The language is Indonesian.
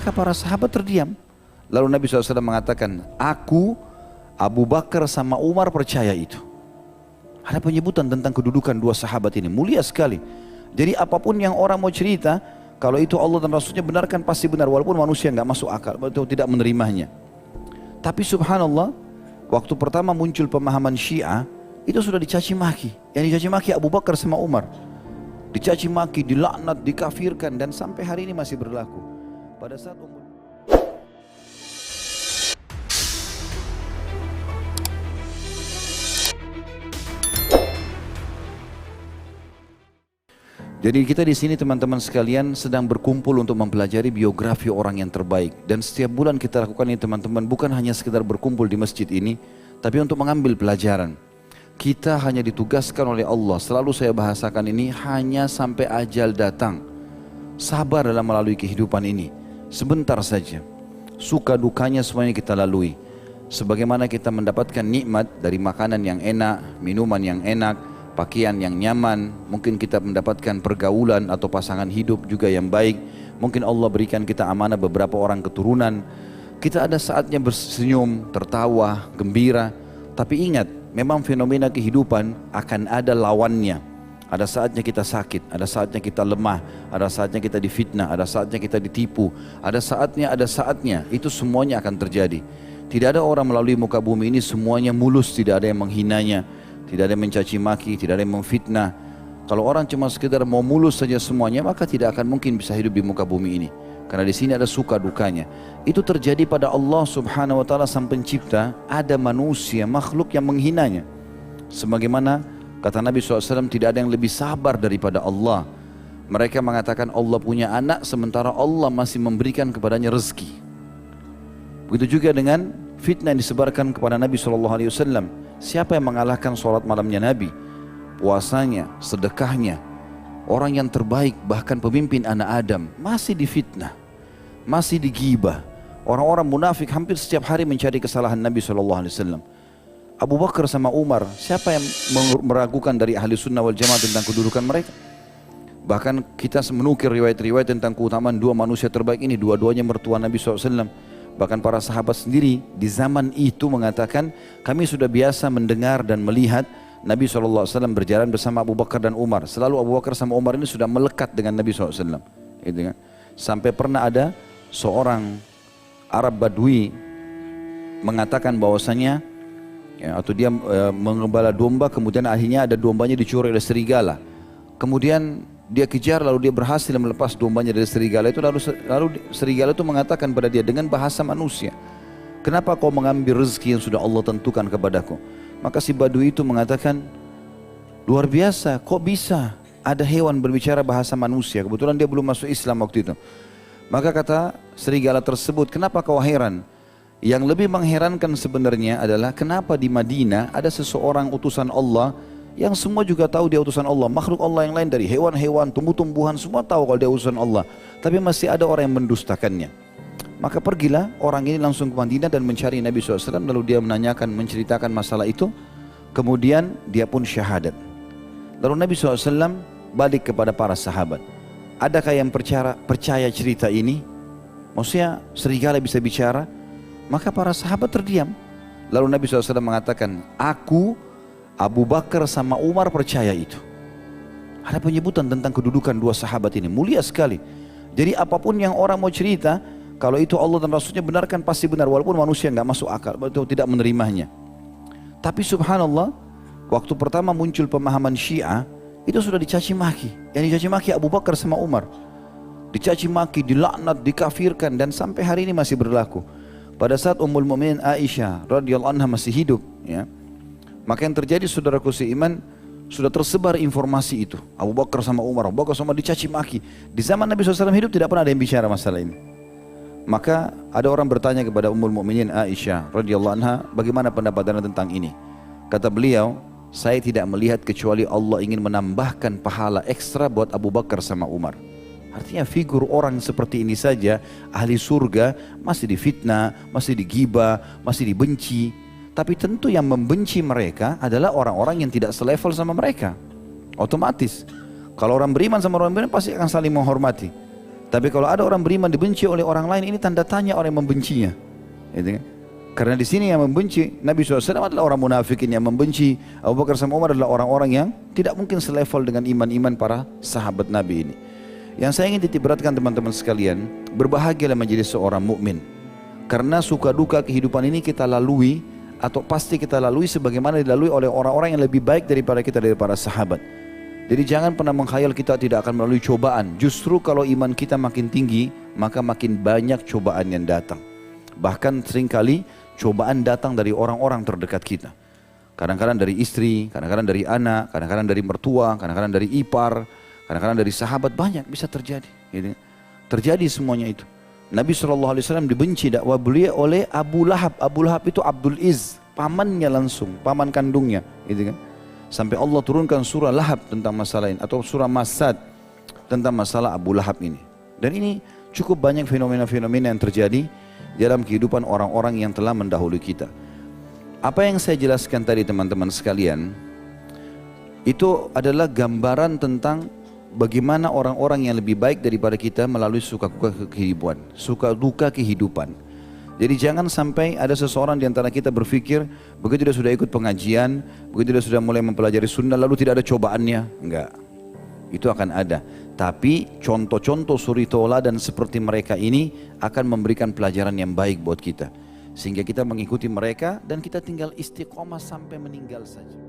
Maka para sahabat terdiam. Lalu Nabi SAW mengatakan, aku, Abu Bakar sama Umar percaya itu. Ada penyebutan tentang kedudukan dua sahabat ini, mulia sekali. Jadi apapun yang orang mau cerita, kalau itu Allah dan Rasulnya benarkan pasti benar, walaupun manusia nggak masuk akal atau tidak menerimanya. Tapi subhanallah, waktu pertama muncul pemahaman Syiah, itu sudah dicaci maki. Yang dicaci maki Abu Bakar sama Umar. Dicaci maki, dilaknat, dikafirkan, dan sampai hari ini masih berlaku. Pada saat Jadi kita di sini teman-teman sekalian sedang berkumpul untuk mempelajari biografi orang yang terbaik. Dan setiap bulan kita lakukan ini teman-teman, bukan hanya sekedar berkumpul di masjid ini, tapi untuk mengambil pelajaran. Kita hanya ditugaskan oleh Allah, selalu saya bahasakan ini, hanya sampai ajal datang. Sabar dalam melalui kehidupan ini, sebentar saja. Suka dukanya semuanya kita lalui. Sebagaimana kita mendapatkan nikmat dari makanan yang enak, minuman yang enak, pakaian yang nyaman, mungkin kita mendapatkan pergaulan atau pasangan hidup juga yang baik, mungkin Allah berikan kita amanah beberapa orang keturunan, kita ada saatnya bersenyum, tertawa, gembira, tapi ingat, memang fenomena kehidupan akan ada lawannya. Ada saatnya kita sakit, ada saatnya kita lemah, ada saatnya kita difitnah, ada saatnya kita ditipu, ada saatnya, itu semuanya akan terjadi. Tidak ada orang melalui muka bumi ini semuanya mulus, tidak ada yang menghinanya, tidak ada yang mencaci maki, tidak ada yang memfitnah. Kalau orang cuma sekedar mau mulus saja semuanya, maka tidak akan mungkin bisa hidup di muka bumi ini. Karena di sini ada suka dukanya. Itu terjadi pada Allah Subhanahu wa taala sang pencipta, ada manusia, makhluk yang menghinanya. Sebagaimana kata Nabi SAW, tidak ada yang lebih sabar daripada Allah. Mereka mengatakan Allah punya anak sementara Allah masih memberikan kepadanya rezeki. Begitu juga dengan fitnah yang disebarkan kepada Nabi SAW. Siapa yang mengalahkan sholat malamnya Nabi, puasanya, sedekahnya, orang yang terbaik, bahkan pemimpin anak Adam, masih difitnah, masih digibah. Orang-orang munafik hampir setiap hari mencari kesalahan Nabi SAW. Abu Bakar sama Umar, siapa yang meragukan dari ahli sunnah wal jamaah tentang kedudukan mereka? Bahkan kita menukir riwayat-riwayat tentang keutamaan dua manusia terbaik ini, dua-duanya mertua Nabi SAW. Bahkan para sahabat sendiri di zaman itu mengatakan, kami sudah biasa mendengar dan melihat Nabi SAW berjalan bersama Abu Bakar dan Umar. Selalu Abu Bakar sama Umar ini sudah melekat dengan Nabi SAW. Gitu kan? Sampai pernah ada seorang Arab Badui mengatakan bahwasanya, ya, atau dia mengembala domba, kemudian akhirnya ada dombanya dicuri oleh serigala. Kemudian dia kejar, lalu dia berhasil melepas dombanya dari serigala itu. Lalu serigala itu mengatakan pada dia dengan bahasa manusia, kenapa kau mengambil rezeki yang sudah Allah tentukan kepadaku? Maka si Badui itu mengatakan, luar biasa, kok bisa ada hewan berbicara bahasa manusia? Kebetulan dia belum masuk Islam waktu itu. Maka kata serigala tersebut, kenapa kau heran? Yang lebih mengherankan sebenarnya adalah kenapa di Madinah ada seseorang utusan Allah yang semua juga tahu dia utusan Allah, makhluk Allah yang lain dari hewan-hewan, tumbuh-tumbuhan, semua tahu kalau dia utusan Allah, tapi masih ada orang yang mendustakannya. Maka pergilah orang ini langsung ke Madinah dan mencari Nabi SAW, lalu dia menanyakan, menceritakan masalah itu, kemudian dia pun syahadat. Lalu Nabi SAW balik kepada para sahabat, adakah yang percaya cerita ini? Maksudnya serigala bisa bicara? Maka para sahabat terdiam. Lalu Nabi SAW mengatakan, aku, Abu Bakar sama Umar percaya itu. Ada penyebutan tentang kedudukan dua sahabat ini, mulia sekali. Jadi apapun yang orang mau cerita, kalau itu Allah dan Rasulnya benarkan pasti benar, walaupun manusia nggak masuk akal atau tidak menerimanya. Tapi subhanallah, waktu pertama muncul pemahaman Syiah, itu sudah dicaci maki. Yang dicaci maki Abu Bakar sama Umar. Dicaci maki, dilaknat, dikafirkan, dan sampai hari ini masih berlaku. Pada saat Ummul Mukminin Aisyah radhiyallahu anha masih hidup, ya, maka yang terjadi saudaraku seiman, sudah tersebar informasi itu. Abu Bakar sama Umar, Abu Bakar sama dicaci maki. Di zaman Nabi SAW hidup tidak pernah ada yang bicara masalah ini. Maka ada orang bertanya kepada Ummul Mukminin Aisyah radhiyallahu anha, bagaimana pendapat Anda tentang ini? Kata beliau, saya tidak melihat kecuali Allah ingin menambahkan pahala ekstra buat Abu Bakar sama Umar. Artinya figur orang seperti ini saja, ahli surga, masih difitnah, masih digibah, masih dibenci. Tapi tentu yang membenci mereka adalah orang-orang yang tidak selevel sama mereka. Otomatis. Kalau orang beriman sama orang beriman pasti akan saling menghormati. Tapi kalau ada orang beriman dibenci oleh orang lain, ini tanda tanya orang yang membencinya. Gitu kan? Karena di sini yang membenci Nabi SAW adalah orang munafikin yang membenci Abu Bakar sama Umar adalah orang-orang yang tidak mungkin selevel dengan iman-iman para sahabat Nabi ini. Yang saya ingin titik beratkan teman-teman sekalian, berbahagialah menjadi seorang mukmin. Karena suka duka kehidupan ini kita lalui atau pasti kita lalui sebagaimana dilalui oleh orang-orang yang lebih baik daripada kita, dari para sahabat. Jadi jangan pernah menghayal kita tidak akan melalui cobaan. Justru kalau iman kita makin tinggi, maka makin banyak cobaan yang datang. Bahkan seringkali cobaan datang dari orang-orang terdekat kita. Kadang-kadang dari istri, kadang-kadang dari anak, kadang-kadang dari mertua, kadang-kadang dari ipar, kadang-kadang dari sahabat, banyak bisa terjadi. Gitu. Terjadi semuanya itu. Nabi SAW dibenci dakwah beliau oleh Abu Lahab. Abu Lahab itu Abdul Iz, pamannya langsung, paman kandungnya. Gitu kan. Sampai Allah turunkan surah Lahab tentang masalah ini, atau surah Masad tentang masalah Abu Lahab ini. Dan ini cukup banyak fenomena-fenomena yang terjadi dalam kehidupan orang-orang yang telah mendahului kita. Apa yang saya jelaskan tadi teman-teman sekalian, itu adalah gambaran tentang bagaimana orang-orang yang lebih baik daripada kita melalui suka duka kehidupan. Jadi jangan sampai ada seseorang di antara kita berpikir, begitu dia sudah ikut pengajian, begitu dia sudah mulai mempelajari sunnah, lalu tidak ada cobaannya. Enggak, itu akan ada. Tapi contoh-contoh suri tauladan seperti mereka ini akan memberikan pelajaran yang baik buat kita. Sehingga kita mengikuti mereka dan kita tinggal istiqomah sampai meninggal saja.